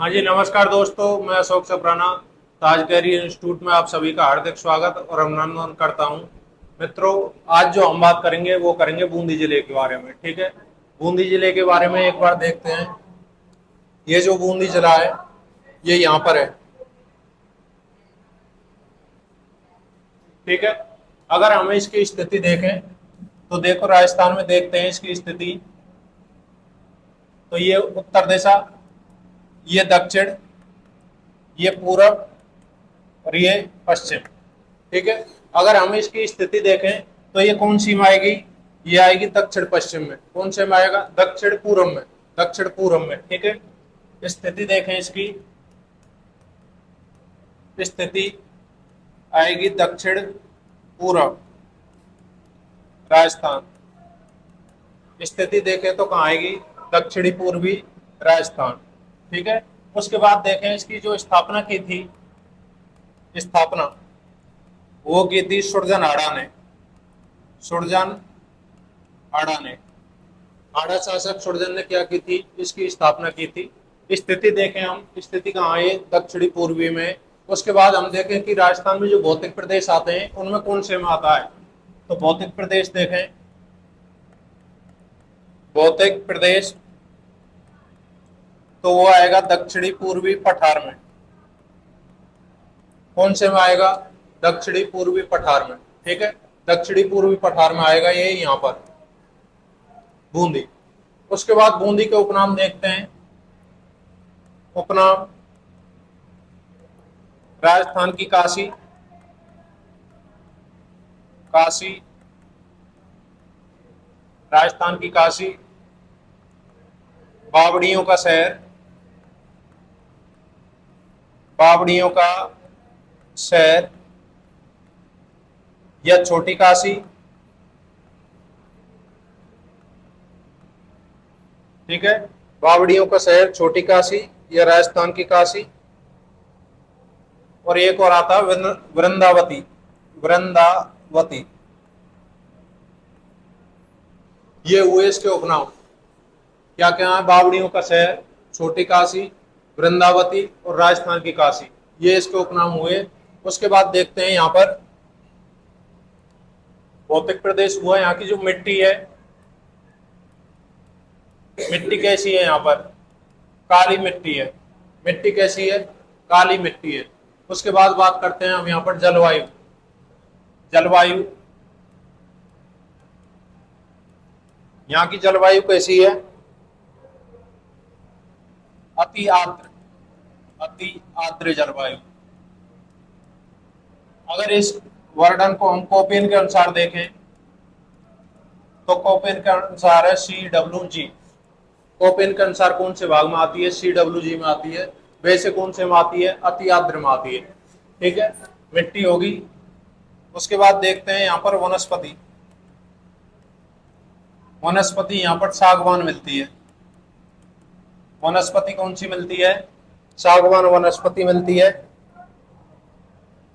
हाँ जी, नमस्कार दोस्तों। मैं अशोक सप्राना, ताज कैरियर इंस्टीट्यूट में आप सभी का हार्दिक स्वागत और अभिनंदन करता हूँ। मित्रों, आज जो हम बात करेंगे वो करेंगे बूंदी जिले के बारे में। ठीक है, बूंदी जिले के बारे में एक बार देखते हैं। ये जो बूंदी जिला है ये यहाँ पर है। ठीक है, अगर हम इसकी स्थिति देखें तो देखो, राजस्थान में देखते हैं इसकी स्थिति। तो ये उत्तर दिशा, ये दक्षिण, ये पूरब और ये पश्चिम। ठीक है, अगर हम इसकी स्थिति देखें तो ये कौन सी में आएगी? ये आएगी दक्षिण पश्चिम में। कौन से में आएगा? दक्षिण पूर्व में। दक्षिण पूर्व में। ठीक है, स्थिति देखें इसकी। स्थिति आएगी दक्षिण पूर्व राजस्थान। स्थिति देखें तो कहाँ आएगी? दक्षिणी पूर्वी राजस्थान। ठीक है, उसके बाद देखें इसकी जो स्थापना की थी, स्थापना वो की थी सुरजन आड़ा ने। सुरजन आड़ा ने, आड़ा शासक सुरजन ने क्या की थी? इसकी स्थापना की थी। स्थिति देखें हम, स्थिति कहाँ है? दक्षिणी पूर्वी में। उसके बाद हम देखें कि राजस्थान में जो भौतिक प्रदेश आते हैं उनमें कौन से में आता है। तो भौतिक प्रदेश देखें, भौतिक प्रदेश तो वो आएगा दक्षिणी पूर्वी पठार में। कौन से में आएगा? दक्षिणी पूर्वी पठार में। ठीक है, दक्षिणी पूर्वी पठार में आएगा ये यहाँ पर बूंदी। उसके बाद बूंदी के उपनाम देखते हैं। उपनाम, राजस्थान की काशी, काशी, राजस्थान की काशी, बावड़ियों का शहर, बावड़ियों का शहर या छोटी काशी। ठीक है, बावड़ियों का शहर, छोटी काशी या राजस्थान की काशी। और एक और आता है वृंदावती। वृंदावती, ये हुए इसके उपनाम। क्या क्या है? बावड़ियों का शहर, छोटी काशी, वृंदावती और राजस्थान की काशी, ये इसके उपनाम हुए। उसके बाद देखते हैं यहाँ पर भौतिक प्रदेश हुआ। यहाँ की जो मिट्टी है, मिट्टी कैसी है? यहाँ पर काली मिट्टी है। मिट्टी कैसी है? काली मिट्टी है। उसके बाद बात करते हैं हम यहाँ पर जलवायु। जलवायु, यहाँ की जलवायु कैसी है? अति आर्द्र, अति आर्द्र जलवायु। अगर इस वर्णन को हम कोपेन के अनुसार देखें तो कोपेन के अनुसार है CWG। कोपेन के अनुसार कौन से भाग में आती है? CWG में आती है। वैसे कौन से में आती है? अति आर्द्र में आती है। ठीक है, मिट्टी होगी। उसके बाद देखते हैं यहाँ पर वनस्पति। वनस्पति यहाँ पर सागवान मिलती है। वनस्पति कौन सी मिलती है? सागवान वनस्पति मिलती है।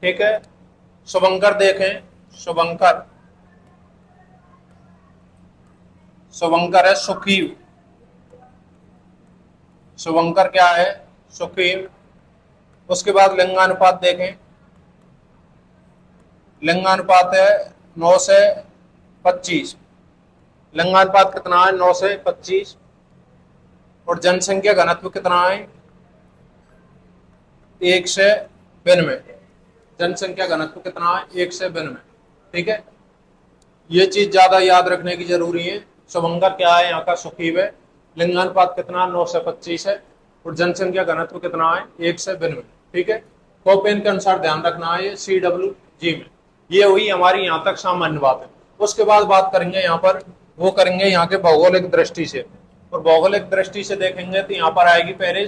ठीक है, शुभंकर देखें। शुभंकर, शुभंकर है सुखीव। शुभंकर क्या है? सुखीव। उसके बाद लिंगानुपात देखें। लिंगानुपात है 9 से 25। लिंगानुपात कितना है? 9 से 25। और जनसंख्या घनत्व कितना है? 1 से 92। जनसंख्या घनत्व कितना है? 1 से 92। ठीक है, ये चीज ज्यादा याद रखने की जरूरी है। शुभंकर क्या है? यहाँ का सुखीव है। लिंगानुपात कितना? 9 से 25 है। और जनसंख्या घनत्व कितना है? 1 से 92। ठीक है, कोपेन के अनुसार ध्यान रखना है ये CWG में। ये हुई हमारी यहाँ तक सामान्य बात है। उसके बाद बात करेंगे यहाँ पर, वो करेंगे यहाँ के भौगोलिक दृष्टि से। और भौगोलिक दृष्टि से देखेंगे तो यहाँ पर आएगी पहले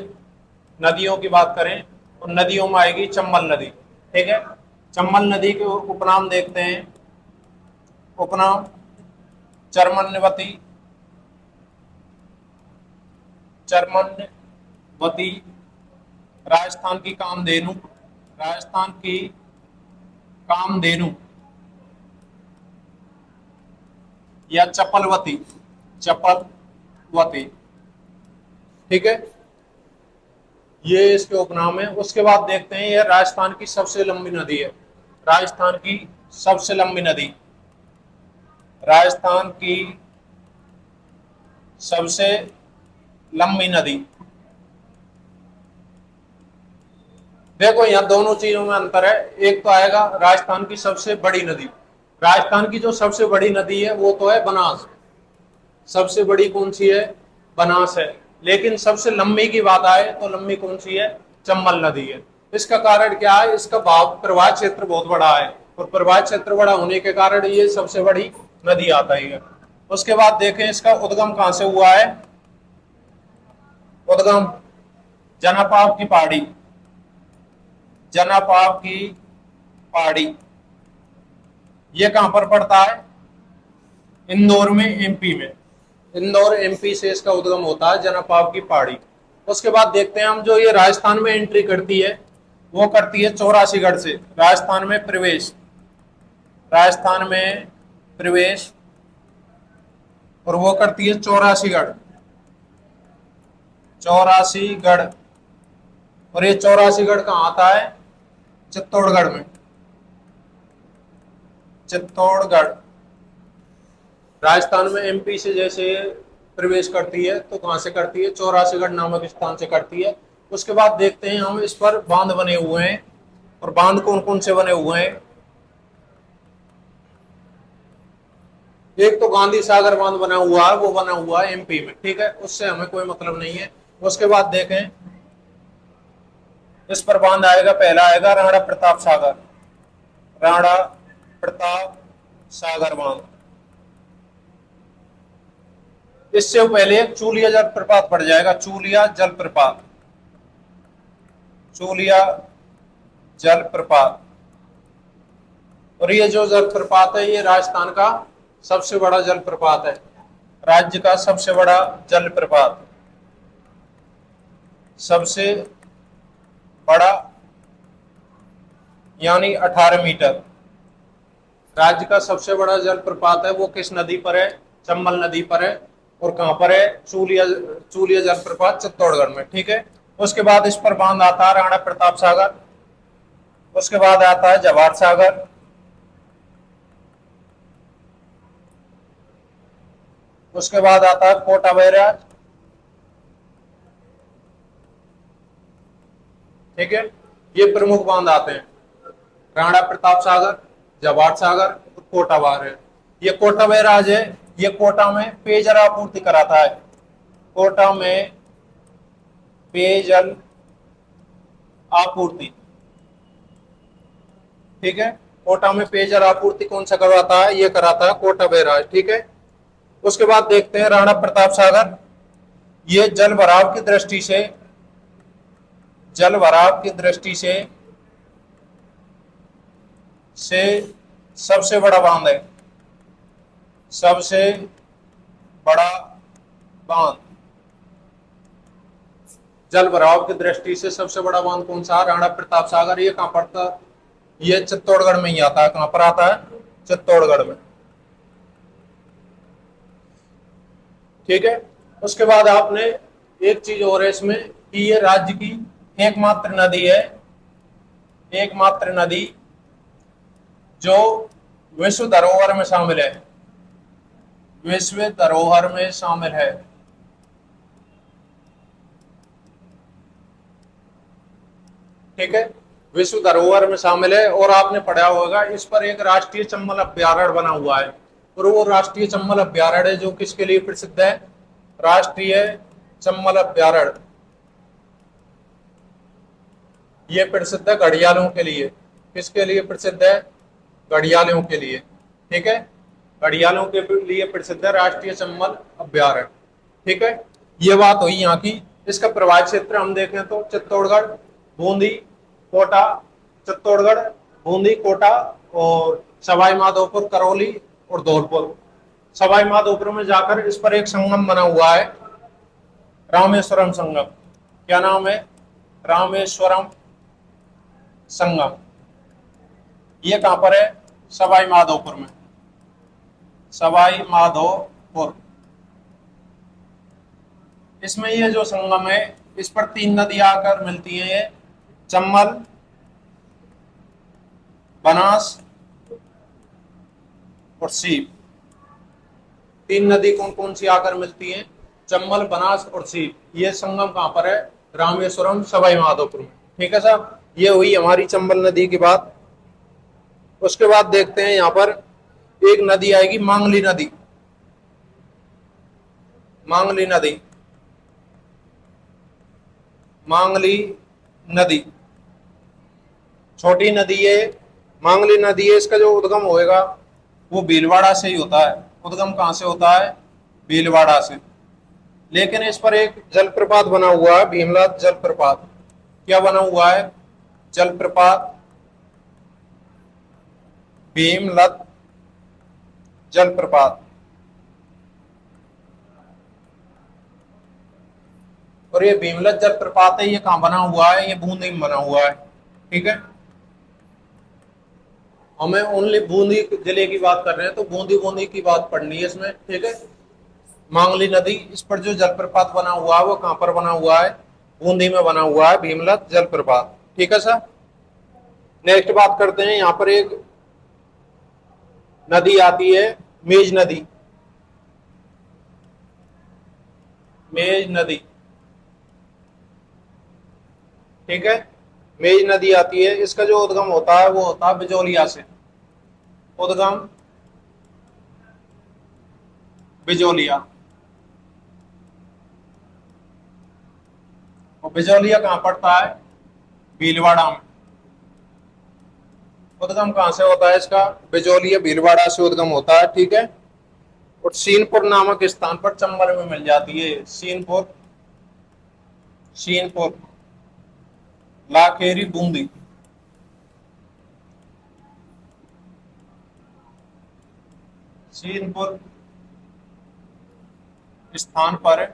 नदियों की बात करें, और नदियों में आएगी चंबल नदी। ठीक है, चंबल नदी के उपनाम देखते हैं। उपनाम चरमन्यवती, चरमन्यवती, राजस्थान की कामधेनु, राजस्थान की कामधेनु या चपलवती, चपलवती। ठीक है, ये इसके उपनाम है। उसके बाद देखते हैं, ये राजस्थान की सबसे लंबी नदी है। राजस्थान की सबसे लंबी नदी, राजस्थान की सबसे लंबी नदी। देखो यहाँ दोनों चीजों में अंतर है। एक तो आएगा राजस्थान की सबसे बड़ी नदी। राजस्थान की जो सबसे बड़ी नदी है वो तो है बनास। सबसे बड़ी कौन सी है? बनास है। लेकिन सबसे लंबी की बात आए तो लंबी कौन सी है? चंबल नदी है। इसका कारण क्या है? इसका भाव प्रवाह क्षेत्र बहुत बड़ा है, और प्रवाह क्षेत्र बड़ा होने के कारण ये सबसे बड़ी नदी आता है। उसके बाद देखें इसका उद्गम कहां से हुआ है। उद्गम जनापाव की पहाड़ी, जनापाव की पहाड़ी, ये कहां पर पड़ता है? इंदौर में, एमपी में। इंदौर एमपी से इसका उद्गम होता है, जनापाव की पहाड़ी। उसके बाद देखते हैं हम, जो ये राजस्थान में एंट्री करती है वो करती है चौरासीगढ़ से। राजस्थान में प्रवेश, राजस्थान में प्रवेश, और वो करती है चौरासीगढ़, चौरासीगढ़। और ये चौरासीगढ़ कहाँ आता है? चित्तौड़गढ़ में, चित्तौड़गढ़। राजस्थान में एमपी से जैसे प्रवेश करती है तो कहां से करती है? चौरासीगढ़ नामक स्थान से करती है। उसके बाद देखते हैं हम, इस पर बांध बने हुए हैं, और बांध कौन कौन से बने हुए हैं। एक तो गांधी सागर बांध बना हुआ है, वो बना हुआ है एमपी में, ठीक है, उससे हमें कोई मतलब नहीं है। उसके बाद देखें, इस पर बांध आएगा, पहला आएगा राणा प्रताप सागर, राणा प्रताप सागर बांध। इससे पहले चूलिया जलप्रपात पड़ जाएगा, चूलिया जलप्रपात, चूलिया जलप्रपात। और ये जो जलप्रपात है ये राजस्थान का सबसे बड़ा जलप्रपात है, राज्य का सबसे बड़ा जलप्रपात, सबसे बड़ा, यानी 18 मीटर। राज्य का सबसे बड़ा जलप्रपात है, वो किस नदी पर है? चंबल नदी पर है। और कहां पर है? चूलिया, चूलिया जलप्रपात चित्तौड़गढ़ में, ठीक है। उसके बाद इस पर बांध आता है राणा प्रताप सागर। उसके बाद आता है जवाहर सागर। उसके बाद आता है कोटा बैराज, ठीक है। ये प्रमुख बांध आते हैं, राणा प्रताप सागर, जवाहर सागर और कोटा बैराज। ये कोटा बैराज है, ये कोटा में पेयजल आपूर्ति कराता है, कोटा में पेयजल आपूर्ति, ठीक है। कोटा में पेयजल आपूर्ति कौन सा करवाता है? ये कराता है कोटा बैराज, ठीक है। उसके बाद देखते हैं राणा प्रताप सागर। ये जल भराव की दृष्टि से, जल भराव की दृष्टि से सबसे बड़ा बांध है, सबसे बड़ा बांध। जल भराव की दृष्टि से सबसे बड़ा बांध कौन सा? राणा प्रताप सागर। ये कहां पड़ता है? ये चित्तौड़गढ़ में ही आता है। कहां पर आता है? चित्तौड़गढ़ में, ठीक है। उसके बाद आपने एक चीज और है इसमें, कि ये राज्य की एकमात्र नदी है, एकमात्र नदी जो विश्व धरोहर में शामिल है, विश्व धरोहर में शामिल है, ठीक है, विश्व धरोहर में शामिल है। और आपने पढ़ा होगा इस पर एक राष्ट्रीय चंबल अभ्यारण्य बना हुआ है, और वो राष्ट्रीय चंबल अभ्यारण्य जो किसके लिए प्रसिद्ध है? राष्ट्रीय चंबल अभ्यारण्य ये प्रसिद्ध है घड़ियालों के लिए। किसके लिए प्रसिद्ध है? घड़ियालों के लिए, ठीक है, घड़ियालों के लिए प्रसिद्ध है राष्ट्रीय चंबल अभ्यारण्य, ठीक है। ये बात हुई यहाँ की। इसका प्रवाह क्षेत्र हम देखें तो चित्तौड़गढ़, बूंदी, कोटा, चित्तौड़गढ़, बूंदी, कोटा, और सवाई माधोपुर, करौली और धौलपुर। सवाई माधोपुर में जाकर इस पर एक संगम बना हुआ है, रामेश्वरम संगम। क्या नाम है? रामेश्वरम संगम। ये कहां पर है? सवाई माधोपुर में, सवाई माधोपुर। इसमें ये जो संगम है इस पर 3 नदियां आकर मिलती हैं, ये चंबल, बनास और सीप। 3 नदी कौन कौन सी आकर मिलती हैं? चंबल, बनास और सीप। ये संगम कहाँ पर है? रामेश्वरम, सवाई माधोपुर में। ठीक है साहब, ये हुई हमारी चंबल नदी की बात। उसके बाद देखते हैं यहाँ पर एक नदी आएगी, मांगली नदी। मांगली नदी, मांगली नदी छोटी नदी है, मांगली नदी है। इसका जो उद्गम होएगा वो भीलवाड़ा से ही होता है। उद्गम कहाँ से होता है? भीलवाड़ा से। लेकिन इस पर एक जलप्रपात बना हुआ है, भीमलत जलप्रपात। क्या बना हुआ है? जलप्रपात, भीमलत जलप्रपात। और ये भीमलत जलप्रपात है, ये कहाँ बना हुआ है? ये बूंदी में बना हुआ है। ठीक है, हमें ओनली बूंदी जिले की बात कर रहे हैं, तो बूंदी बूंदी की बात पढ़नी है इसमें। ठीक है, मांगली नदी, इस पर जो जलप्रपात बना हुआ है वो कहां पर बना हुआ है? बूंदी में बना हुआ है, भीमलत जलप्रपात। ठीक है सर, नेक्स्ट बात करते हैं। यहाँ पर एक नदी आती है, मेज नदी। मेज नदी, ठीक है, मेज नदी आती है। इसका जो उद्गम होता है वो होता है बिजौलिया से। उद्गम बिजौलिया। और बिजौलिया कहां पड़ता है? भीलवाड़ा में। उद्गम कहां से होता है इसका? बिजौलिया, भीलवाड़ा से उद्गम होता है। ठीक है, और सीनपुर नामक स्थान पर चंबल में मिल जाती है। सीनपुर, सीनपुर, लाखेरी, बूंदी। सीनपुर स्थान पर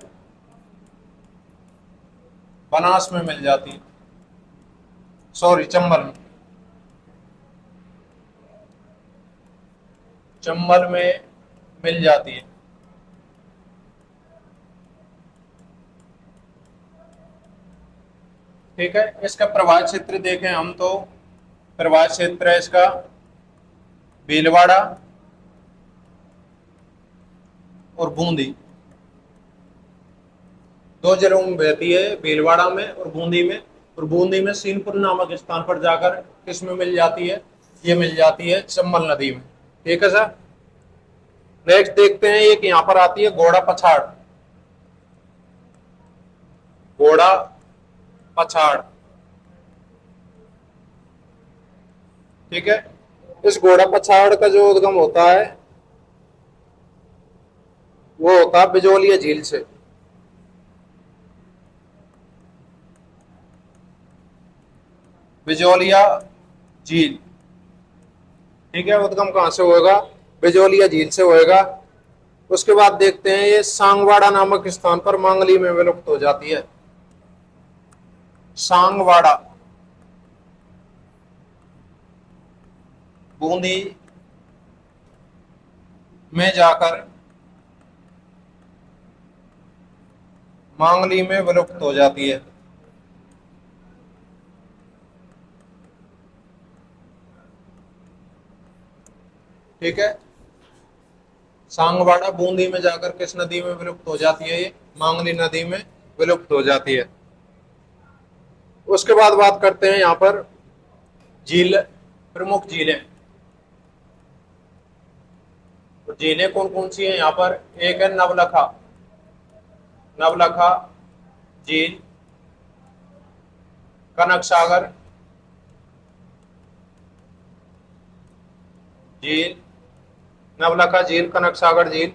बनास में मिल जाती है, सॉरी चंबल में। चंबल में मिल जाती है। ठीक है, इसका प्रवाह क्षेत्र देखें हम तो प्रवाह क्षेत्र है इसका भीलवाड़ा और बूंदी, दो जिलों में बहती है, भीलवाड़ा में और बूंदी में। और बूंदी में सीनपुर नामक स्थान पर जाकर किस में मिल जाती है? ये मिल जाती है चंबल नदी में। ठीक है सर, नेक्स्ट देखते हैं। एक यहाँ पर आती है घोड़ा पछाड़। घोड़ा पछाड़, ठीक है, इस घोड़ा पछाड़ का जो उद्गम होता है वो होता है बिजौलिया झील से। बिजौलिया झील, ठीक है, उद्गम कहां से होएगा? बिजौलिया झील से होएगा। उसके बाद देखते हैं ये सांगवाड़ा नामक स्थान पर मांगली में विलुप्त हो जाती है। सांगवाड़ा, बूंदी में जाकर मांगली में विलुप्त हो जाती है। ठीक है, सांगवाड़ा बूंदी में जाकर किस नदी में विलुप्त हो जाती है? ये मांगली नदी में विलुप्त हो जाती है। उसके बाद बात करते हैं यहाँ पर झील, प्रमुख झीलें। तो झीलें कौन कौन सी हैं यहाँ पर? एक है नवलखा, नवलखा झील, कनक सागर झील, नवलखा झील, कनक सागर झील,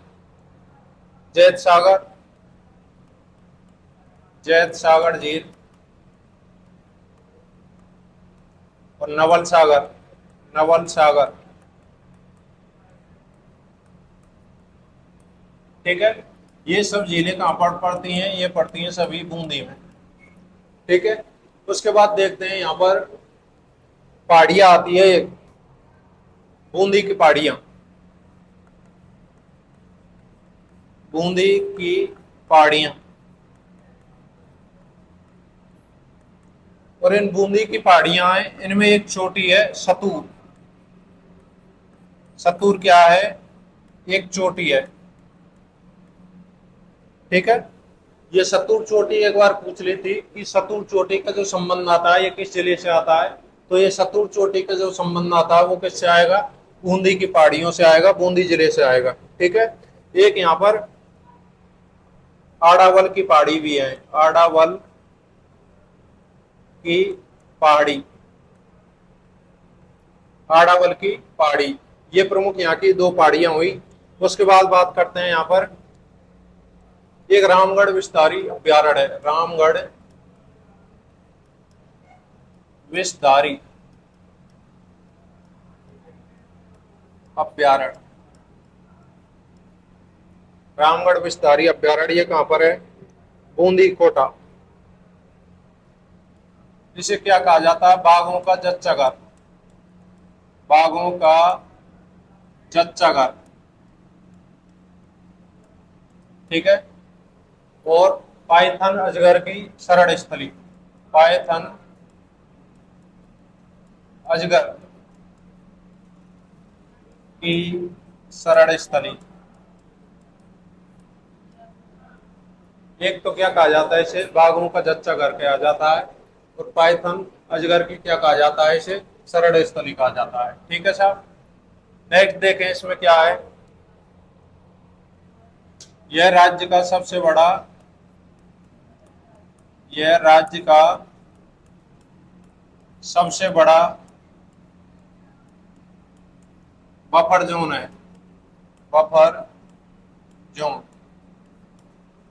जैत सागर, जैत सागर झील और नवल सागर, नवल सागर। ठीक है, ये सब झीलें कहाँ पर पड़ती हैं? ये पड़ती हैं सभी बूंदी में। ठीक है, उसके बाद देखते हैं यहाँ पर पहाड़ियां आती है एक, बूंदी की पहाड़ियां। बूंदी की पहाड़ियां, और इन बूंदी की पहाड़ियां हैं, इनमें एक चोटी है सतूर। सतूर क्या है? एक चोटी है। ठीक है। ये सतूर चोटी एक बार पूछ ली थी कि सतूर चोटी का जो संबंध आता है ये किस जिले से आता है, तो ये सतूर चोटी का जो संबंध आता है वो किससे आएगा? बूंदी की पहाड़ियों से आएगा, बूंदी जिले से आएगा। ठीक है। एक यहाँ पर आड़ावल की पहाड़ी भी है, आड़ावल की पहाड़ी, आड़ावल की पहाड़ी, ये प्रमुख यहाँ की दो पहाड़ियां हुई। उसके बाद बात करते हैं यहाँ पर एक रामगढ़ विस्तारी अभ्यारण्य है, रामगढ़ विस्तारी अभ्यारण्य। रामगढ़ विस्तारी अभ्यारण्य ये कहां पर है? बूंदी कोटा। इसे क्या कहा जाता है? बाघों का जच्चाघर, बाघों का जच्चाघर। ठीक है। और पाइथन अजगर की शरण स्थली, पाइथन अजगर की शरण स्थली। एक तो क्या कहा जाता है इसे? बाघों का जच्चा घर कहा जाता है, और पाइथन अजगर की क्या कहा जाता है? इसे शरण स्थली कहा जाता है। ठीक है साहब। नेक्स्ट देखें इसमें क्या है। यह राज्य का सबसे बड़ा, यह राज्य का सबसे बड़ा बफर जोन है, बफर जोन,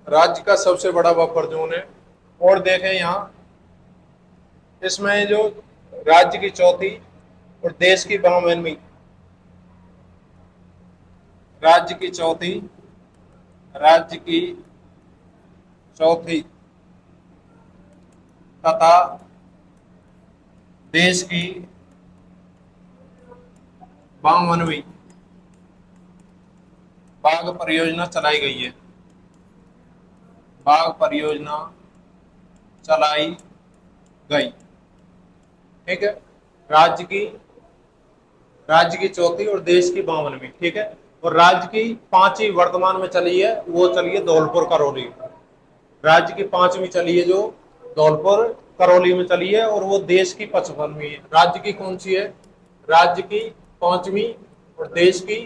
राज्य का सबसे बड़ा बफर जोन है। और देखें यहाँ इसमें जो राज्य की चौथी और देश की 52वीं, राज्य की चौथी, राज्य की चौथी तथा देश की 52वीं बाघ परियोजना चलाई गई है, बाघ परियोजना चलाई गई। ठीक है। राज्य की चौथी और देश की 52वीं। ठीक है। और राज्य की 5वीं वर्तमान में चली है, वो चली है धौलपुर करौली। राज्य की 5वीं चली है जो धौलपुर करौली में चली है, और वो देश की 55वीं है। राज्य की कौन सी है? राज्य की 5वीं और देश की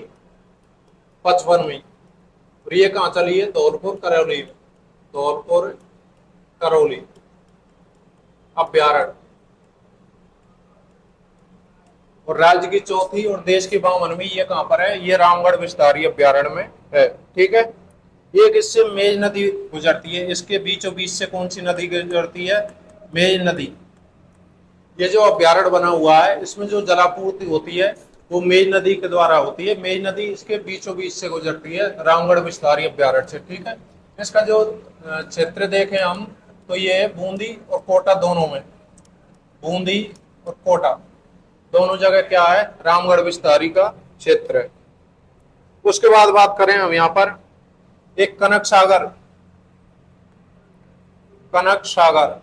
55वीं। और ये कहाँ चली है? धौलपुर करौली में, धौलपुर करौली अभ्यारण्य। और राज्य की चौथी और देश की 52वीं ये कहां पर है? ये रामगढ़ विस्तारी अभ्यारण्य में है। ठीक है। एक इससे मेज नदी गुजरती है, इसके बीचों बीच से कौन सी नदी गुजरती है? मेज नदी। ये जो अभ्यारण्य बना हुआ है इसमें जो जलापूर्ति होती है वो मेज नदी के द्वारा होती है। मेज नदी इसके बीचों बीच से गुजरती है रामगढ़ विस्तारी अभ्यारण्य से। ठीक है। इसका जो क्षेत्र देखें हम तो ये है बूंदी और कोटा दोनों में, बूंदी और कोटा दोनों जगह क्या है? रामगढ़ विस्तारी का क्षेत्र है। उसके बाद बात करें हम यहाँ पर एक कनक सागर, कनक सागर।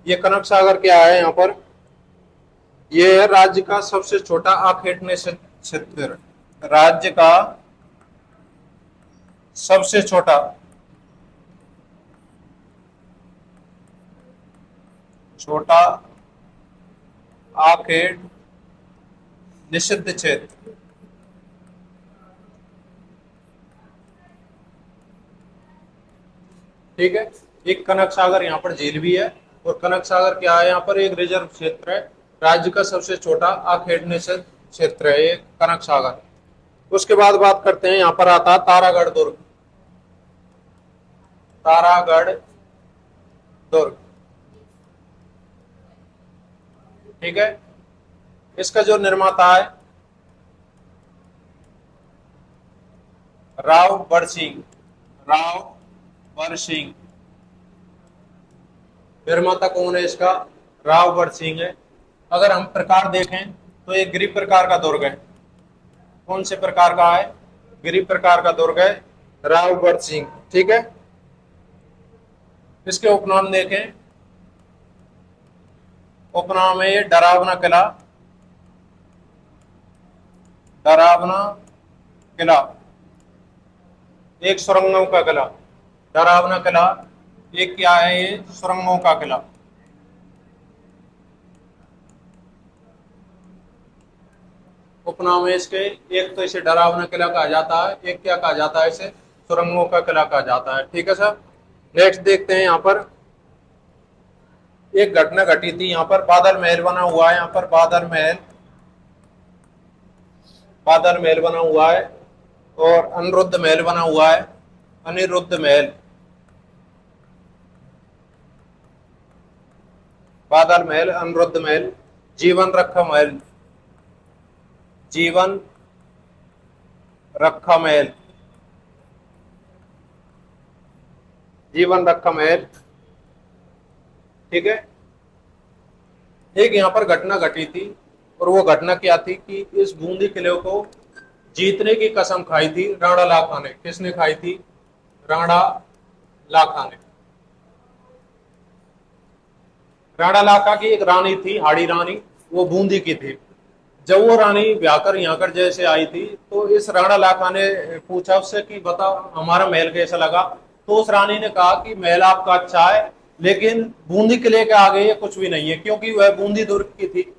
ये कनक सागर क्या है यहाँ पर? ये है राज्य का सबसे छोटा आखेटने से क्षेत्र, राज्य का सबसे छोटा, छोटा आखेट निषिद्ध क्षेत्र। ठीक है। एक कनक सागर यहाँ पर झील भी है, और कनक सागर क्या है? यहाँ पर एक रिजर्व क्षेत्र है, राज्य का सबसे छोटा आखेटने से क्षेत्र है ये कनक सागर। उसके बाद बात करते हैं यहाँ पर आता है तारागढ़ दुर्ग, तारागढ़ दुर्ग। ठीक है। इसका जो निर्माता है राव बरसिंह, राव बरसिंह। निर्माता कौन है इसका? राव बरसिंह है। अगर हम प्रकार देखें तो ये गिरि प्रकार का दुर्ग है। कौन से प्रकार का है? गिरि प्रकार का दुर्ग है, राव बरसिंह। ठीक है। इसके उपनाम देखें उपनाम है ये डरावना किला, डरावना किला, एक सुरंगों का किला। डरावना किला एक क्या है, ये सुरंगों का किला। उपनाम है इसके, एक तो इसे डरावना किला कहा जाता है, एक क्या कहा जाता है, इसे सुरंगों का किला कहा जाता है। ठीक है सर। नेक्स्ट देखते हैं, यहाँ पर एक घटना घटी थी। यहाँ पर बादल महल बना हुआ है, यहाँ पर बादल महल, बादल महल बना हुआ है, और अनिरुद्ध महल बना हुआ है, अनिरुद्ध महल, बादल महल, अनिरुद्ध महल, जीवन रक्षा महल, जीवन रक्षा महल, जीवन रक्षा महल। ठीक है। एक यहाँ पर घटना घटी थी, और वो घटना क्या थी कि इस बूंदी किले को जीतने की कसम खाई थी राणा लाखा ने। किसने खाई थी? राणा लाखा ने। राणा लाखा की एक रानी थी, हाड़ी रानी, वो बूंदी की थी। जब वो रानी ब्याह कर यहाँ कर जैसे आई थी, तो इस राणा लाखा ने पूछा उससे कि बताओ हमारा महल कैसा लगा। तो उस रानी ने कहा कि महल आपका अच्छा है, लेकिन बूंदी किले के आगे ये कुछ भी नहीं है, क्योंकि वह बूंदी दुर्ग की थी।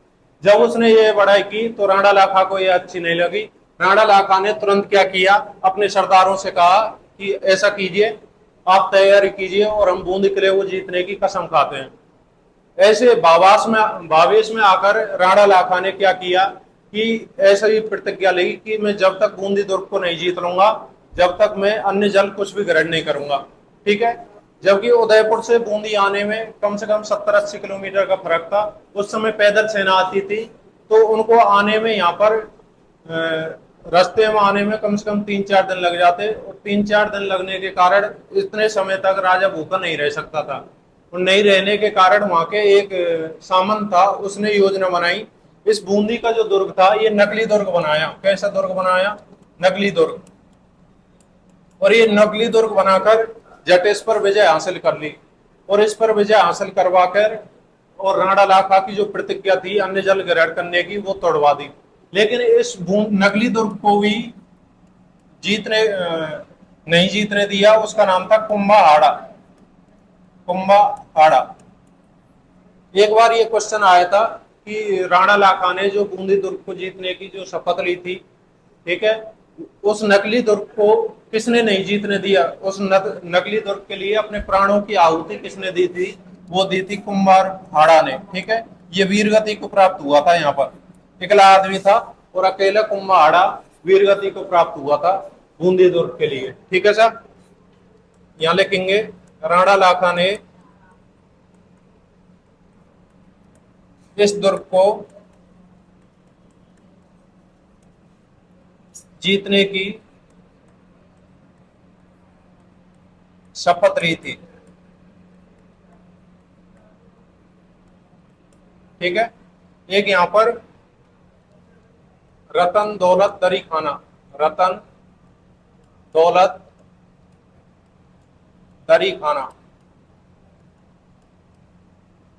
जब उसने ये बढ़ाई की तो राणा लाखा को ये अच्छी नहीं लगी। राणा लाखा ने तुरंत क्या किया, अपने सरदारों से कहा कि ऐसा कीजिए, आप तैयारी कीजिए और हम बूंदी किले को जीतने की कसम खाते हैं। ऐसे भावेश में आकर राणा लाखा ने क्या किया कि ऐसा ही प्रतिज्ञा ली कि मैं जब तक बूंदी दुर्ग को नहीं जीत लूंगा, जब तक मैं अन्य जल कुछ भी ग्रहण नहीं करूंगा। ठीक है। जबकि उदयपुर से बूंदी आने में कम से कम 70-80 किलोमीटर का फर्क था। उस समय पैदल सेना आती थी, तो उनको आने में यहाँ पर रास्ते में आने में कम से कम 3-4 दिन लग जाते, और 3-4 दिन लगने के कारण इतने समय तक राजा भूखा नहीं रह सकता था। और नहीं रहने के कारण वहां के एक सामंत था, उसने योजना बनाई, इस बूंदी का जो दुर्ग था ये नकली दुर्ग बनाया। कैसा दुर्ग बनाया? नकली दुर्ग। और ये नकली दुर्ग बनाकर जट इस पर विजय हासिल कर ली, और इस पर विजय हासिल करवाकर और राणा लाखा की जो प्रतिज्ञा थी अन्य जल ग्रहण करने की, वो तोड़वा दी। लेकिन इस नकली दुर्ग को भी नहीं जीतने दिया। उसका नाम था कुंभाहाड़ा, कुंभाहाड़ा। एक बार ये क्वेश्चन आया था कि राणा लाखा ने जो बूंदी दुर्ग को जीतने की जो शपथ ली थी, ठीक है, उस नकली दुर्ग को किसने नहीं जीतने दिया? उस नकली दुर्ग के लिए अपने प्राणों की आहुति किसने दी थी? वो दी थी कुंभारहाड़ा ने। ठीक है। ये वीरगति को प्राप्त हुआ था। यहाँ पर इकला आदमी था और अकेला कुंभारहाड़ा वीरगति को प्राप्त हुआ था बूंदी दुर्ग के लिए। ठीक है सर। यहाँ लिखेंगे राणा लाखा ने इस दुर्ग को जीतने की शपथ ली थी। ठीक है। एक यहां पर रतन दौलत दरी खाना, रतन दौलत दरी खाना,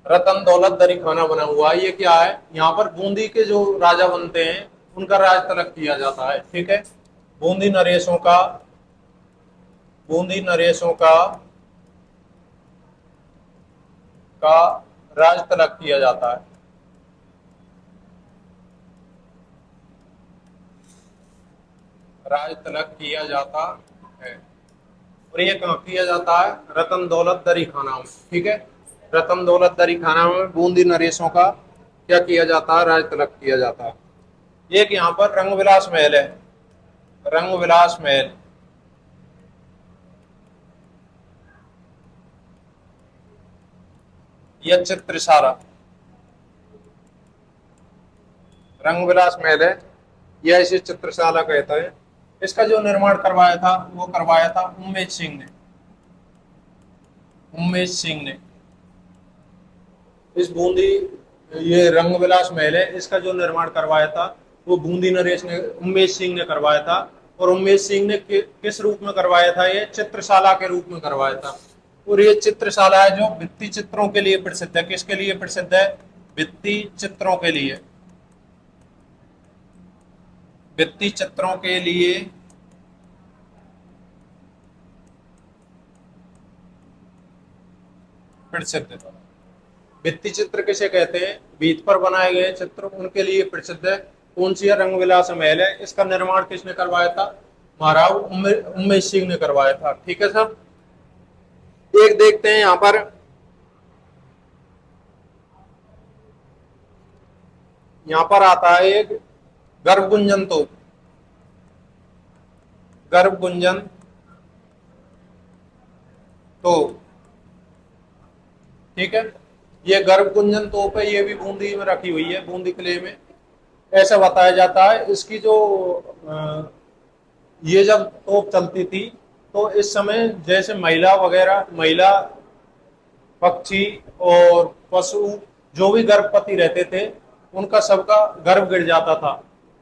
रतन दौलत दरी खाना बना हुआ है। ये क्या है? यहाँ पर बूंदी के जो राजा बनते हैं उनका राज तलक किया जाता है। ठीक है। बूंदी नरेशों का, बूंदी नरेशों का राज तलक किया जाता है। राज तलक किया जाता है। और ये कहाँ किया जाता है? रतन दौलत दरी खाना में। ठीक है। रतन दौलत दरी खाना में बूंदी नरेशों का क्या किया जाता है? राज तलक किया जाता है। एक यहाँ पर रंगविलास महल है, रंगविलास महल। यह चित्रशाला, रंगविलास महल है, यह इसे चित्रशाला कहता है। इसका जो निर्माण करवाया था वो करवाया था उम्मेद सिंह ने, उम्मेद सिंह ने। इस बूंदी, ये रंगविलास महल है, इसका जो निर्माण करवाया था वो बूंदी नरेश ने, उम्मेद सिंह ने करवाया था। और उम्मेद सिंह ने किस रूप में करवाया था? ये चित्रशाला के रूप में करवाया था। और ये चित्रशाला है जो भित्ति चित्रों के लिए प्रसिद्ध है। किसके लिए प्रसिद्ध है? भित्ति चित्रों के लिए, भित्ति चित्रों के लिए प्रसिद्ध। भित्ति चित्र किसे कहते हैं? भित्ति पर बनाए गए चित्र उनके लिए प्रसिद्ध है। कौन सी रंग विलास महल है, इसका निर्माण किसने करवाया था? महाराव उमेश सिंह ने करवाया था। ठीक है सर। एक देखते हैं यहां पर, यहां पर आता है एक गर्भगुंजन तोप, गर्भगुंजन तोप। ठीक है, ये गर्भगुंजन तोप है, ये भी बूंदी में रखी हुई है, बूंदी किले में। ऐसा बताया जाता है इसकी जो ये जब तोप चलती थी तो इस समय जैसे महिला वगैरह, महिला पक्षी और पशु जो भी गर्भवती रहते थे उनका सबका गर्भ गिर जाता था।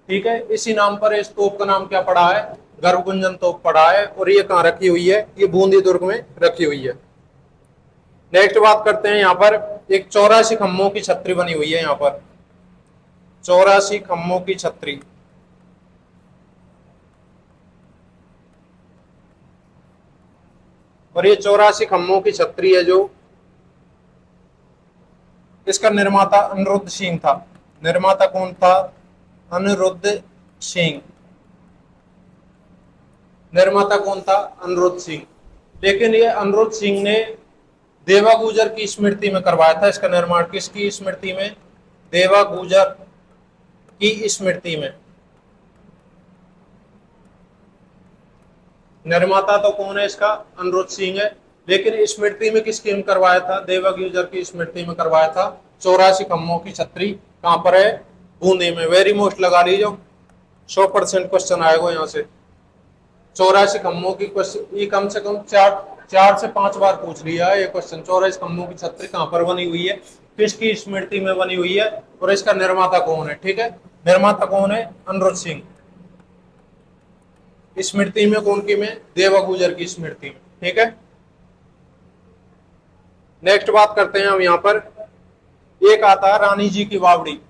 ठीक है, इसी नाम पर इस तोप का नाम क्या पड़ा है? गर्भगुंजन तोप पड़ा है। और ये कहाँ रखी हुई है? ये बूंदी दुर्ग में रखी हुई है। नेक्स्ट बात करते हैं, यहाँ पर एक 84 खम्भों की छतरी बनी हुई है। यहाँ पर 84 खम्भों की छतरी, और ये 84 खम्भों की छतरी है जो, इसका निर्माता अनिरुद्ध सिंह था। निर्माता कौन था? अनिरुद्ध सिंह। निर्माता कौन था? अनिरुद्ध सिंह। लेकिन ये अनिरुद्ध सिंह ने देवा गुजर की स्मृति में करवाया था। इसका निर्माण किसकी स्मृति में? देवा गुजर की स्मृति में। निर्माता तो कौन है इसका? अनिरुद्ध सिंह है। लेकिन स्मृति में किसकी में करवाया था? देवा गुजर की स्मृति में करवाया था। 84 खम्भों की छतरी कहां पर है? बूंदी में। वेरी मोस्ट लगा लीजिए, 100% क्वेश्चन आएगा यहाँ से। 84 खम्भों की क्वेश्चन, ये कम से कम 4 से 5 बार पूछ लिया है ये क्वेश्चन। 84 खम्भों की छतरी कहां पर बनी हुई है, किसकी स्मृति में बनी हुई है, और इसका निर्माता कौन है? ठीक है, निर्माता कौन है? अनिरुद्ध सिंह। स्मृति में कौन की में? देवा गुजर की स्मृति में। ठीक है, नेक्स्ट बात करते हैं हम यहां पर। एक आता है रानी जी की बावड़ी,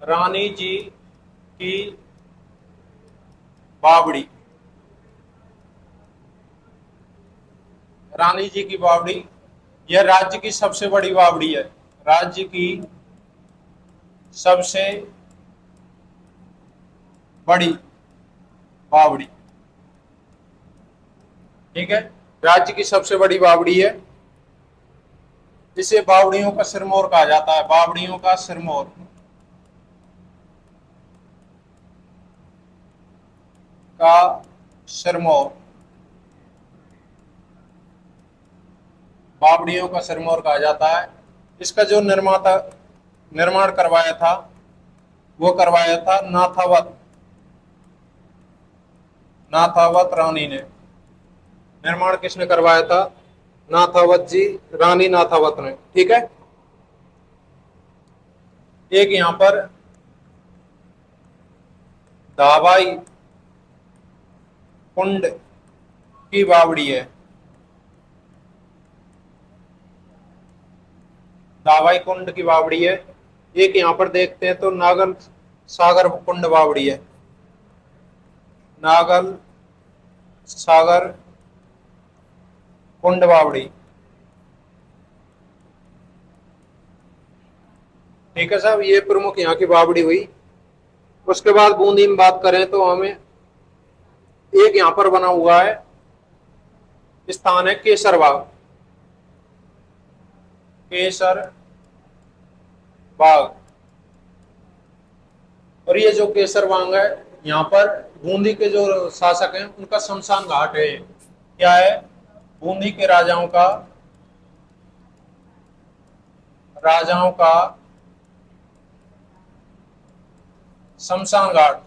रानी जी की बावड़ी। रानी जी की बावड़ी यह राज्य की सबसे बड़ी बावड़ी है, राज्य की सबसे बड़ी बावड़ी। ठीक है, राज्य की सबसे बड़ी बावड़ी है। इसे बावड़ियों का सिरमौर कहा जाता है, बावड़ियों का सिरमौर, का सिरमौर, बावड़ियों का सिरमौर कहा जाता है। इसका जो निर्माण करवाया था वो करवाया था नाथावत रानी ने। निर्माण किसने करवाया था? नाथावत जी, रानी नाथावत ने। ठीक है, एक यहां पर दावाई कुंड की बावड़ी है, दावाई कुंड की बावड़ी है। एक यहां पर देखते हैं तो नागल सागर कुंड बावड़ी है, नागल सागर कुंड बावड़ी। ठीक है साहब, ये प्रमुख यहाँ की बावड़ी हुई। उसके बाद बूंदी में बात करें तो हमें एक यहां पर बना हुआ है स्थान है केसर बाग, केसर बाग। और ये जो केसर बाग है, यहाँ पर बूंदी के जो शासक हैं उनका शमशान घाट है। क्या है? बूंदी के राजाओं का शमशान घाट।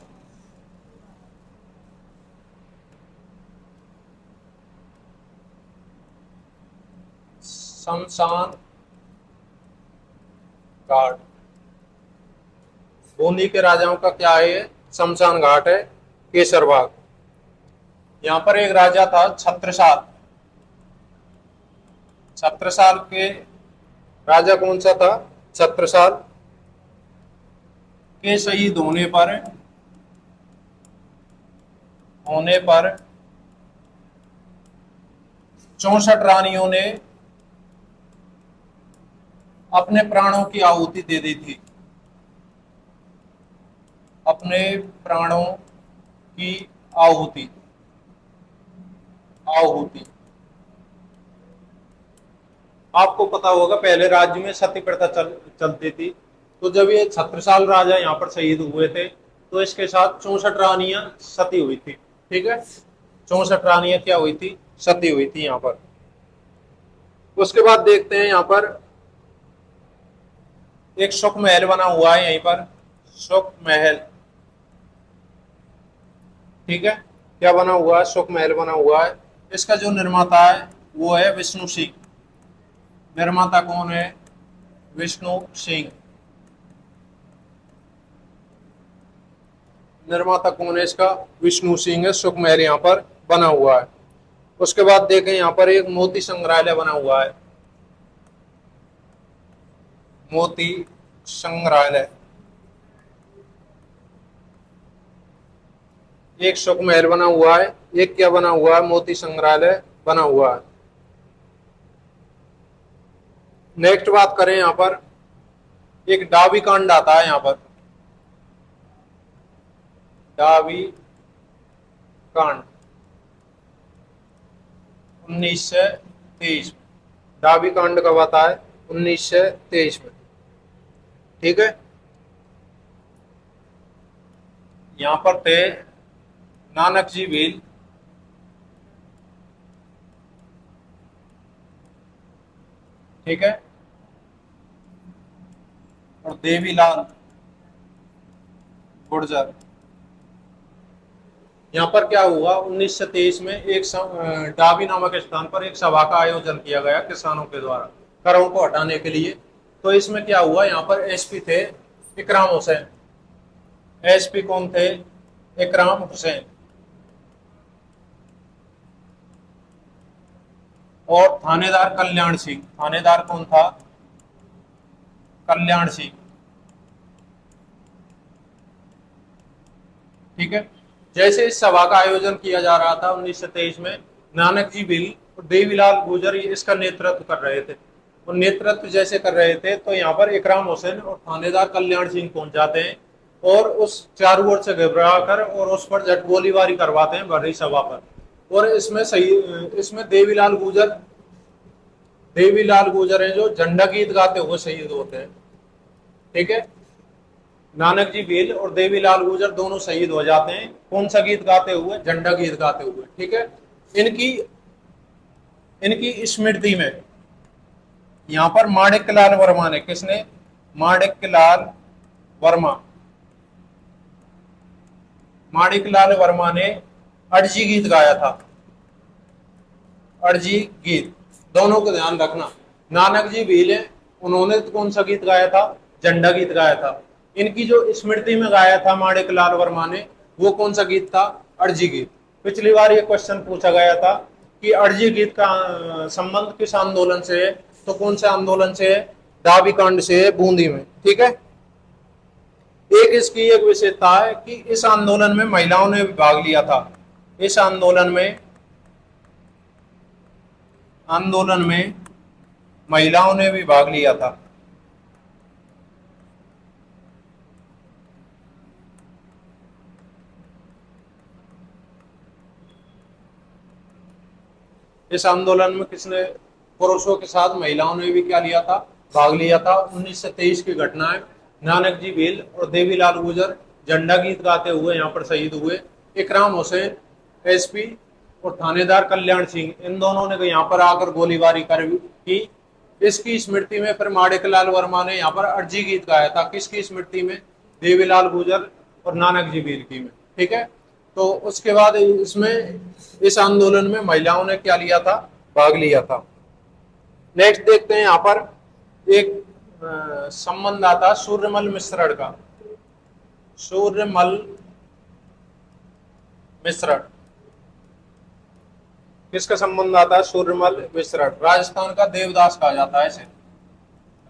शमशान घाट बूंदी के राजाओं का क्या है? शमशान घाट है, केसर बाग। यहां पर एक राजा था छत्रसाल, छत्रसाल के राजा कौन सा था? छत्रसाल के शहीद होने पर 64 रानियों ने अपने प्राणों की आहुति दे दी थी। अपने प्राणों की आहुति आहुति आपको पता होगा पहले राज्य में सती प्रथा चलती थी। तो जब ये छत्रसाल राजा यहाँ पर शहीद हुए थे तो इसके साथ 64 रानियां सती हुई थी। ठीक है, 64 रानियां क्या हुई थी? सती हुई थी यहाँ पर। उसके बाद देखते हैं यहाँ पर एक शोक महल बना हुआ है यहीं पर, शोक महल। ठीक है, क्या बना हुआ है? शोक महल बना हुआ है। इसका जो निर्माता है वो है विष्णु सिंह। निर्माता कौन है? विष्णु सिंह। निर्माता कौन है इसका? विष्णु सिंह है। शोक महल यहाँ पर बना हुआ है। उसके बाद देखें यहाँ पर एक मोती संग्रहालय बना हुआ है। मोती संग्रहालय। एक शोक महल बना हुआ है, एक क्या बना हुआ है? मोती संग्रहालय बना हुआ है। नेक्स्ट बात करें यहाँ पर एक डाबी कांड आता है यहाँ पर, डाबी कांड 1923 में। डाबी कांड कब आता है? 1923 में। ठीक है, यहाँ पर थे नानक जी भील, ठीक है, और देवीलाल गुर्जर। यहाँ पर क्या हुआ? 1923 में एक डाबी नामक स्थान पर एक सभा का आयोजन किया गया किसानों के द्वारा करों को हटाने के लिए। तो इसमें क्या हुआ? यहाँ पर एसपी थे इकराम हुसैन। एसपी कौन थे? इकराम हुसैन। और थानेदार कल्याण सिंह। थानेदार कौन था? कल्याण सिंह। ठीक है, जैसे इस सभा का आयोजन किया जा रहा था 1923 में, नानक जी भील और देवीलाल गुर्जर इसका नेतृत्व कर रहे थे। और नेतृत्व जैसे कर रहे थे तो यहाँ पर इकराम हुसैन और थानेदार कल्याण सिंह पहुंच जाते हैं और उस चारों ओर से घबरा कर और उस पर झट गोलीबारी करवाते हैं भरी सभा पर। और इसमें देवीलाल गुर्जर हैं जो झंडा गीत गाते हुए शहीद होते हैं। ठीक है, नानक जी भील और देवीलाल गुर्जर दोनों शहीद हो जाते हैं। कौन सा गीत गाते हुए? झंडा गीत गाते हुए। ठीक है, इनकी इनकी स्मृति में यहाँ पर माणिक्यलाल वर्मा ने, किसने? माणिक्यलाल वर्मा। माणिक्यलाल वर्मा ने अर्जी गीत गाया था। अर्जी गीत, दोनों को ध्यान रखना। नानक जी भील है, उन्होंने कौन सा गीत गाया था? झंडा गीत गाया था। इनकी जो स्मृति में गाया था माणिक्यलाल वर्मा ने, वो कौन सा गीत था? अर्जी गीत। पिछली बार ये क्वेश्चन पूछा गया था कि अर्जी गीत का संबंध किस आंदोलन से है? तो कौन से आंदोलन से है? डाबी कांड से है, बूंदी में। ठीक है, एक इसकी एक विशेषता है कि इस आंदोलन में महिलाओं ने भी भाग लिया था। इस आंदोलन में महिलाओं ने भी भाग लिया था। इस आंदोलन में किसने? पुरुषों के साथ महिलाओं ने भी क्या लिया था? भाग लिया था। 1923 की घटना है। नानक जी भील और देवीलाल गुर्जर झंडा गीत गाते हुए यहाँ पर शहीद हुए। इकराम हुसैन एसपी और थानेदार कल्याण सिंह, इन दोनों ने यहाँ पर आकर गोलीबारी की। इसकी स्मृति में फिर माणिक्यलाल वर्मा ने यहाँ पर अर्जी गीत गाया था। किसकी स्मृति में? देवीलाल गुर्जर और नानक जी भील की में। ठीक है, तो उसके बाद इसमें इस आंदोलन में महिलाओं ने क्या लिया था? भाग लिया था। नेक्स्ट देखते हैं यहाँ पर एक संबंध आता सूर्यमल मिश्रण का। सूर्यमल मिश्रण किसका संबंध आता है? सूर्यमल मिश्रण। राजस्थान का देवदास कहा जाता है इसे।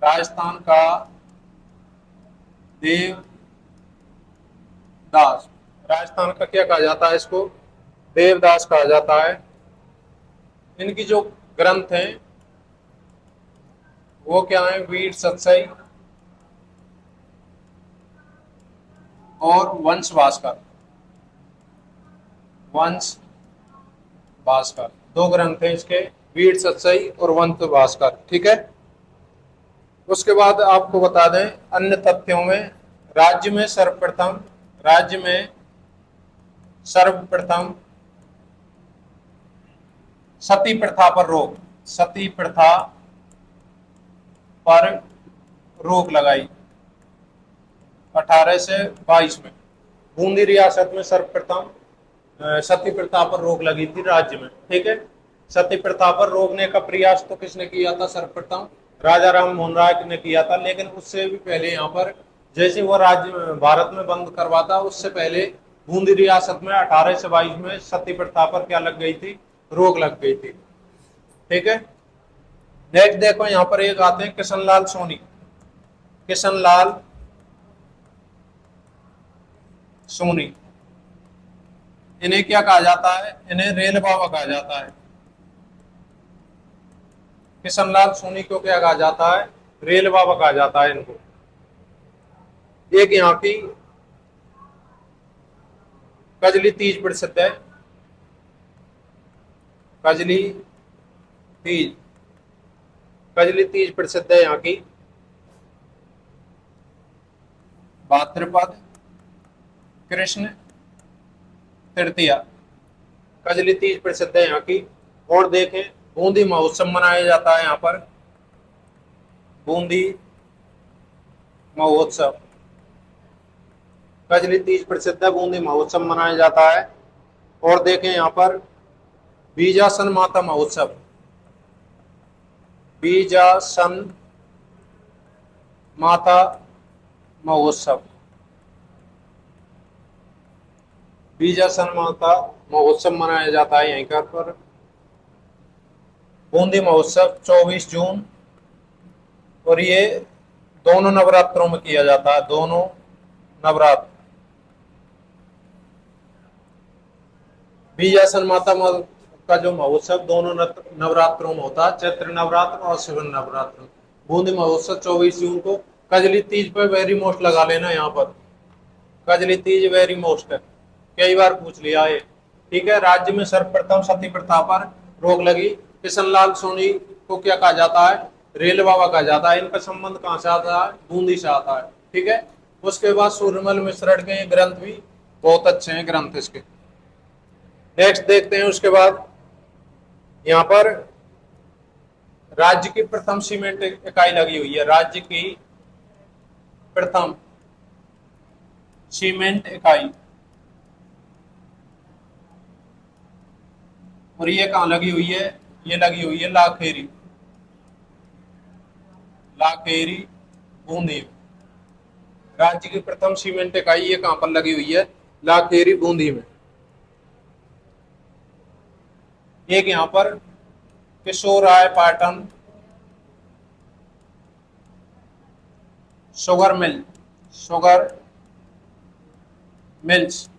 राजस्थान का देवदास। राजस्थान का क्या कहा जाता है इसको? देवदास कहा जाता है। इनकी जो ग्रंथ हैं वो क्या है? वीर सतसई और वंश भास्कर। वंश भास्कर दो ग्रंथ हैं इसके, वीर सतसई और वंश भास्कर। ठीक है। उसके बाद आपको बता दें अन्य तथ्यों में, राज्य में सर्वप्रथम राज्य में सर्वप्रथम सती प्रथा पर रोक, सती प्रथा पर रोक लगाई 1822 में। बूंदी रियासत में सर्वप्रथम सती प्रथा पर रोक लगी थी राज्य में। ठीक है। सती प्रथा पर रोकने का प्रयास तो किसने किया था? सर्वप्रथम राजा राम मोहन राय ने किया था। लेकिन उससे भी पहले यहाँ पर जैसे वो राज्य भारत में बंद करवाता, उससे पहले बूंदी रियासत में 1822 में सती प्रथा पर क्या लग गई थी? रोक लग गई थी। ठीक है। नेक्स्ट देखो यहाँ पर एक आते हैं किशनलाल सोनी। किशनलाल सोनी, इन्हें क्या कहा जाता है? इन्हें रेल बाबा कहा जाता है। किशनलाल सोनी को क्या कहा जाता है? रेल बाबा कहा जाता है इनको। एक यहाँ की कजली तीज प्रसिद्ध है। कजली तीज, कजली तीज प्रसिद्ध है यहाँ की। भाद्रपद कृष्ण तृतीया कजली तीज प्रसिद्ध है यहाँ की। और देखें बूंदी महोत्सव मनाया जाता है यहाँ पर। बूंदी महोत्सव, कजली तीज प्रसिद्ध है, बूंदी महोत्सव मनाया जाता है। और देखें यहाँ पर बीजासन माता महोत्सव, बीजासन माता महोत्सव, बीजासन माता महोत्सव मनाया जाता है यहीं पर। बूंदी महोत्सव 24 जून, और ये दोनों नवरात्रों में किया जाता है। दोनों नवरात्र, बीजासन माता का जो महोत्सव दोनों नवरात्रों में होता है, चैत्र नवरात्र और शिव नवरात्र। बूंदी महोत्सव 24 जून को। कजली तीज पर वेरी मोस्ट लगा लेना यहाँ पर, कजली तीज वेरी मोस्ट है, कई बार पूछ लिया है। ठीक है। राज्य में सर्वप्रथम सती प्रथा पर रोक लगी। किशनलाल सोनी को क्या कहा जाता है? रेल बाबा कहा जाता है। इनका संबंध कहाँ से आता है? बूंदी से आता है। ठीक है। उसके बाद सूर्यमल मिश्र के ग्रंथ भी बहुत अच्छे हैं ग्रंथ इसके। नेक्स्ट देखते हैं। उसके बाद यहाँ पर राज्य की प्रथम सीमेंट इकाई लगी हुई है। राज्य की प्रथम सीमेंट इकाई, और ये कहाँ लगी हुई है? ये लगी हुई है लाखेरी, लाखेरी बूंदी। राज्य की प्रथम सीमेंट इकाई ये कहाँ पर लगी हुई है? लाखेरी बूंदी में। एक यहाँ पर Keshorai Patan sugar mill, sugar mills,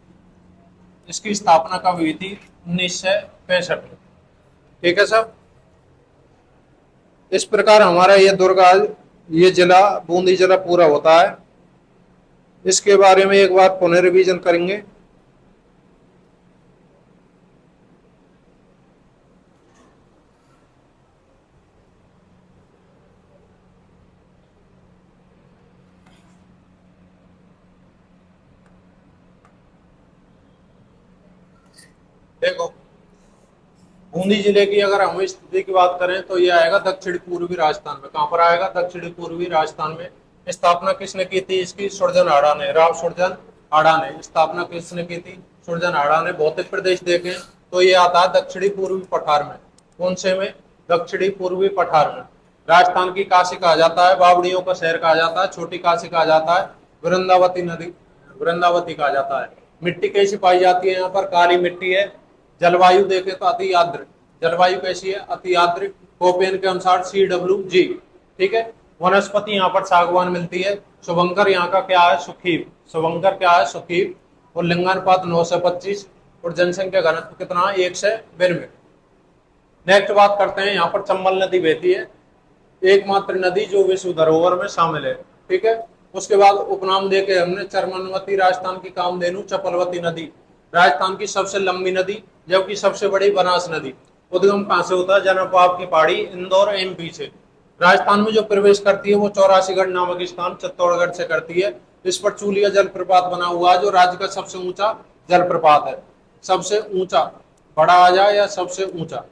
इसकी स्थापना कब हुई थी? 1965 में। ठीक है सब। इस प्रकार हमारा ये दुर्ग, ये जिला बूंदी जिला पूरा होता है। इसके बारे में एक बार पुनः रिवीजन करेंगे। देखो बूंदी जिले की अगर हम स्थिति की बात करें तो ये आएगा दक्षिण पूर्वी राजस्थान में। कहां पर आएगा? दक्षिण पूर्वी राजस्थान में। स्थापना किसने की थी इसकी? सुरजन आड़ा ने, राव सुरजन आड़ा ने। स्थापना किसने की थी? सुरजन आड़ा ने। भौतिक प्रदेश देखें तो ये आता है दक्षिणी पूर्वी पठार में। कौन से में? दक्षिणी पूर्वी पठार में। राजस्थान की काशी कहा जाता है, बावड़ियों का शहर कहा जाता है, छोटी काशी कहा जाता है, वृंदावती नदी, वृंदावती कहा जाता है। मिट्टी कैसी पाई जाती है? यहाँ पर काली मिट्टी है। जलवायु देखें तो अति आर्द्र, जलवायु कैसी है? अति आर्द्र। कोपेन के अनुसार CWG। ठीक है। वनस्पति यहाँ पर सागवान मिलती है। शुभंकर यहाँ का क्या है, सुखीव। शुभंकर क्या है, सुखीव। और लिंगानुपात 9 से 25 और जनसंख्या घनत्व कितना है, 1 से 92। नेक्स्ट बात करते हैं, यहाँ पर चंबल नदी बहती है, एकमात्र नदी जो विश्व धरोहर में शामिल है। ठीक है। उसके बाद उपनाम देके हमने चरमनवती राजस्थान की कामधेनु, चपलवती नदी राजस्थान की सबसे लंबी नदी, जबकि सबसे बड़ी बनास नदी। उद्गम कहाँ से होता है, जनपाप की पहाड़ी, इंदौर एमपी से। राजस्थान में जो प्रवेश करती है वो 84गढ़ नामक स्थान चित्तौड़गढ़ से करती है। इस पर चूलिया जलप्रपात बना हुआ है, जो राज्य का सबसे ऊंचा जलप्रपात है। सबसे ऊंचा, बड़ा आ जाए या सबसे ऊंचा।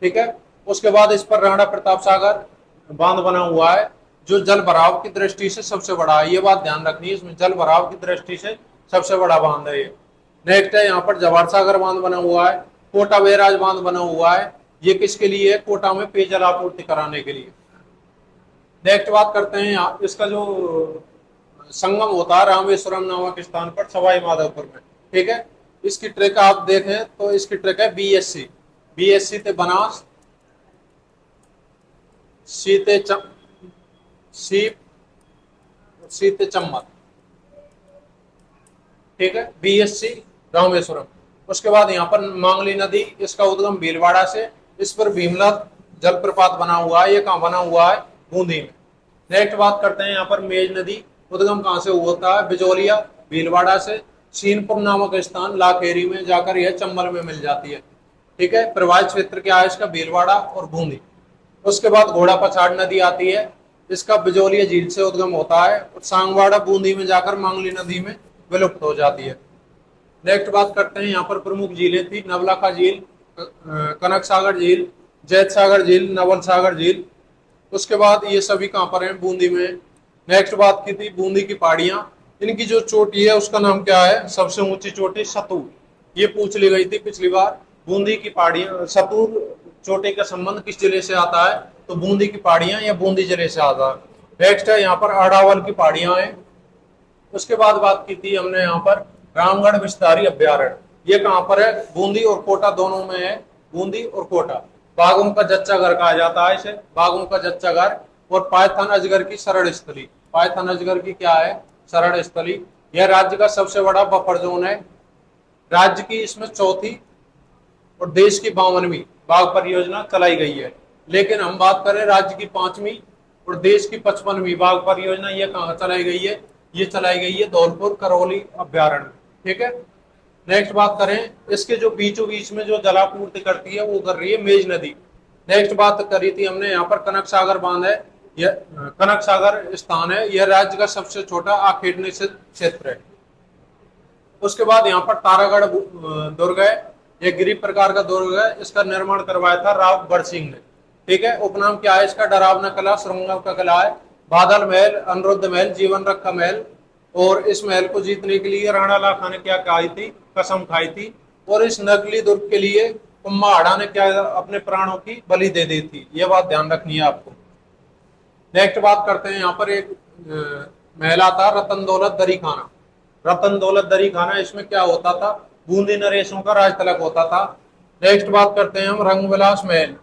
ठीक है। उसके बाद इस पर राणा प्रताप सागर बांध बना हुआ है, जो जल भराव की दृष्टि से सबसे बड़ा है। ये बात ध्यान रखनी है, इसमें जल भराव की दृष्टि से सबसे बड़ा बांध है ये। नेक्स्ट है, यहाँ पर जवाहर सागर बांध बना हुआ है, कोटा बैराज बांध बना हुआ है। ये किसके लिए है, कोटा में पेयजल आपूर्ति कराने के लिए। नेक्स्ट बात करते हैं, इसका जो संगम होता है रामेश्वरम नामक स्थान पर, सवाई माधोपुर में। ठीक है। इसकी ट्रैक आप देखें तो इसकी ट्रैक है बीएससी। बीएससी ते बनास, सीते सीते चम्मत। ठीक है। बीएससी रामेश्वरम। उसके बाद यहाँ पर मांगली नदी, इसका उद्गम भीलवाड़ा से। इस पर भीमला जलप्रपात बना हुआ है। ये कहाँ बना हुआ है, बूंदी में। नेक्स्ट बात करते हैं, यहाँ पर मेज नदी उद्गम कहाँ से होता है, बिजोलिया भीलवाड़ा से। सीनपुर नामक स्थान लाखेरी में जाकर यह चंबल में मिल जाती है। ठीक है। प्रवाह क्षेत्र क्या है इसका, भीलवाड़ा और बूंदी। उसके बाद घोड़ा पछाड़ नदी आती है, इसका बिजोलिया झील से उद्गम होता है और सांगवाड़ा बूंदी में जाकर मांगली नदी में विलुप्त हो जाती है। नेक्स्ट बात करते हैं, यहाँ पर प्रमुख झीलें थी, नवलखा झील, कनक सागर झील, जैत सागर झील, नवल सागर झील। उसके बाद ये सभी कहाँ पर हैं, बूंदी में। नेक्स्ट बात की थी बूंदी की पहाड़ियां, इनकी जो चोटी है उसका नाम क्या है, सबसे ऊंची चोटी सतूर। ये पूछ ली गई थी पिछली बार। बूंदी की पहाड़ियां, सतूर चोटी का संबंध किस जिले से आता है, तो बूंदी की पहाड़ियां या बूंदी जिले से आता है। नेक्स्ट है यहाँ पर अरावल की पहाड़ियां हैं। उसके बाद बात की थी हमने यहाँ पर रामगढ़ विस्तारी अभ्यारण्य। ये कहाँ पर है, बूंदी और कोटा दोनों में है, बूंदी और कोटा। बाघों का जच्चा घर कहा जाता है इसे, बाघों का जच्चा घर। और पायथन अजगर की शरण स्थली, पायथन अजगर की क्या है, शरण स्थली। यह राज्य का सबसे बड़ा बफर जोन है, राज्य की इसमें चौथी और देश की 52वीं बाघ परियोजना चलाई गई है। लेकिन हम बात करें राज्य की 5वीं और देश की 55वीं बाघ परियोजना, ये कहाँ चलाई गई है, ये चलाई गई है धौलपुर करौली अभ्यारण्य। ठीक है। नेक्स्ट बात करें, इसके जो बीचों बीच में जो जलापूर्ति करती है वो कर रही है मेज नदी। नेक्स्ट बात करी थी हमने, यहाँ पर कनक सागर बांध है, यह कनक सागर स्थान है, यह राज्य का सबसे छोटा आखेटने से क्षेत्र है। उसके बाद यहाँ पर तारागढ़ दुर्ग है, यह गिरी प्रकार का दुर्ग है, इसका निर्माण करवाया था राव गढ़ सिंह ने। ठीक है। उपनाम क्या है इसका, डरावना किला, श्रृंगार का किला है, बादल महल, अनिरुद्ध महल, जीवन रक्षा महल। और इस महल को जीतने के लिए राणा लाखा ने क्या खाई थी, कसम खाई थी। और इस नकली दुर्ग के लिए कुम्हाड़ा ने क्या अपने प्राणों की बलि दे दी थी, यह बात ध्यान रखनी है आपको। नेक्स्ट बात करते हैं, यहाँ पर एक महल आता रतन दौलत दरी खाना। रतन दौलत दरी खाना, इसमें क्या होता था, बूंदी नरेशों का राज तलक होता था। नेक्स्ट बात करते हैं हम रंगविलास महल।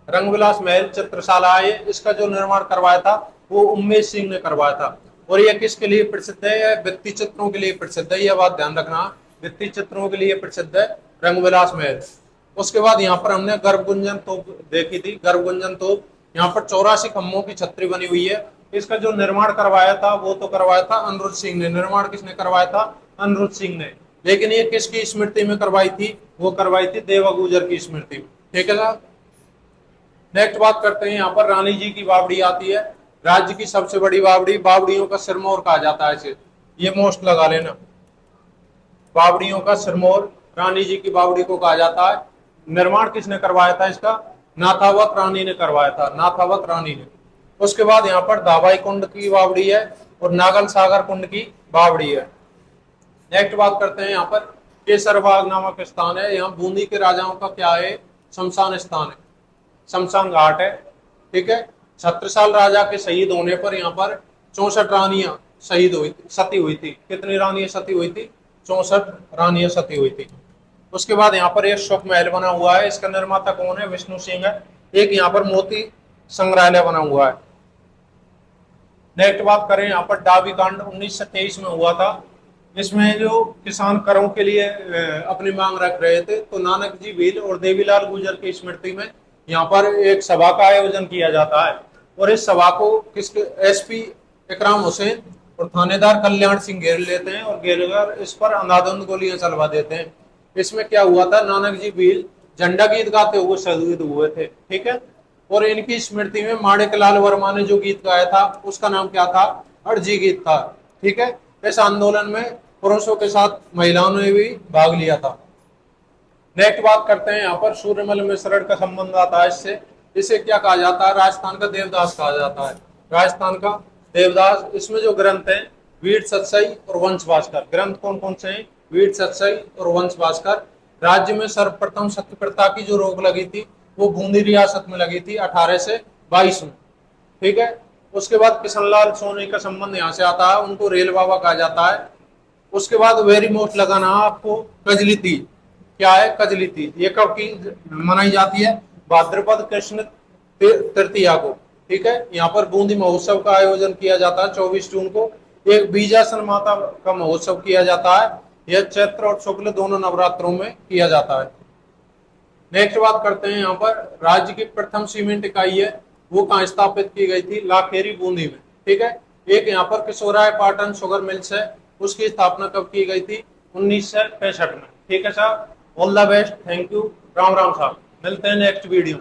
रंगविलास महल चित्रशाला है, इसका जो निर्माण करवाया था वो उम्मेद सिंह ने करवाया था। और यह किसके लिए प्रसिद्ध है, यह भित्ति चित्रों के लिए प्रसिद्ध है, यह बात ध्यान रखना, भित्ति चित्रों के लिए प्रसिद्ध है रंगविलास महल। उसके बाद यहाँ पर हमने गर्भगुंजन तोप देखी थी, गर्भगुंजन तोप। यहाँ पर 84 खम्भों की छतरी बनी हुई है, इसका जो निर्माण करवाया था वो तो करवाया था अनिरुद्ध सिंह ने। निर्माण किसने करवाया था, अनिरुद्ध सिंह ने। लेकिन ये किसकी स्मृति में करवाई थी, वो करवाई थी देवा गुजर की स्मृति में। ठीक है साहब। नेक्स्ट बात करते हैं, यहाँ पर रानी जी की बावड़ी आती है, राज्य की सबसे बड़ी बावड़ी, बावड़ियों का सिरमौर कहा जाता है इसे, ये मोस्ट लगा लेना, बावड़ियों का सिरमौर रानी जी की बावड़ी को कहा जाता है। निर्माण किसने करवाया था इसका, नाथावत रानी ने करवाया था, नाथावत रानी ने। उसके बाद यहाँ पर दाबाई कुंड की बावड़ी है और नागल सागर कुंड की बावड़ी है। नेक्स्ट बात करते हैं, यहाँ पर केसरबाग नामक स्थान है, यहाँ बूंदी के राजाओं का क्या है, शमशान स्थान है, शमशान घाट है। ठीक है। छत्रसाल राजा के शहीद होने पर यहाँ पर 64 रानियां शहीद हुई थी, सती हुई थी। कितनी रानियां सती हुई थी, 64 रानियां सती हुई थी। उसके बाद यहाँ पर एक शोक महल बना हुआ है, इसका निर्माता कौन है, विष्णु सिंह है। एक यहाँ पर मोती संग्रहालय बना हुआ है। नेक्स्ट बात करें यहाँ पर डाबी कांड 1923 में हुआ था। इसमें जो किसान करों के लिए अपनी मांग रख रहे थे, तो नानक जी भील और देवीलाल गुर्जर की स्मृति में यहाँ पर एक सभा का आयोजन किया जाता है। और इस सभा को किसके एसपी इकराम हुसैन और थानेदार कल्याण सिंह घेर लेते हैं और घेर कर इस पर अंधाधुंध गोलियां चलवा देते हैं। इसमें क्या हुआ था, नानक जी भील झंडा गीत गाते हुए शहीद हुए थे। ठीक है, और इनकी स्मृति में माणिक लाल वर्मा ने जो गीत गाया था उसका नाम क्या था, अर्जी गीत था। ठीक है, इस आंदोलन में पुरुषों के साथ महिलाओं ने भी भाग लिया था। नेक्स्ट बात करते हैं यहाँ पर सूर्यमल मिश्रण का संबंध आता है इससे। इसे क्या कहा जाता है, राजस्थान का देवदास कहा जाता है। राजस्थान का देवदास। इसमें जो ग्रंथ है वीर सतसई और वंश भास्कर, ग्रंथ कौन कौन से हैं, वीर सतसई और वंश भास्कर। राज्य में सर्वप्रथम सत्य प्रथा की जो रोक लगी थी वो बूंदी रियासत में लगी थी 18 से 22 में। ठीक है, उसके बाद किशनलाल सोनी का संबंध यहाँ से आता है, उनको रेल बाबा कहा जाता है। उसके बाद वेरी मोस्ट लगाना आपको कजली तीज। क्या है कजली तीज, ये कब की मनाई जाती है, भाद्रपद कृष्ण तृतीया को। ठीक है, यहाँ पर बूंदी महोत्सव का आयोजन किया जाता है 24 जून को। एक बीजासन माता का महोत्सव किया जाता है, यह चैत्र और शुक्ल दोनों नवरात्रों में किया जाता है। नेक्स्ट बात करते हैं यहाँ पर राज्य की प्रथम सीमेंट इकाई है वो कहाँ स्थापित की गई थी, लाखेरी बूंदी में। ठीक है, एक यहाँ पर किशोराय पाटन शुगर मिल्स है, उसकी स्थापना कब की गई थी, 1965 में। ठीक है साहब, all the best, thank you, Ram Ram साहब, मिलते हैं नेक्स्ट वीडियो।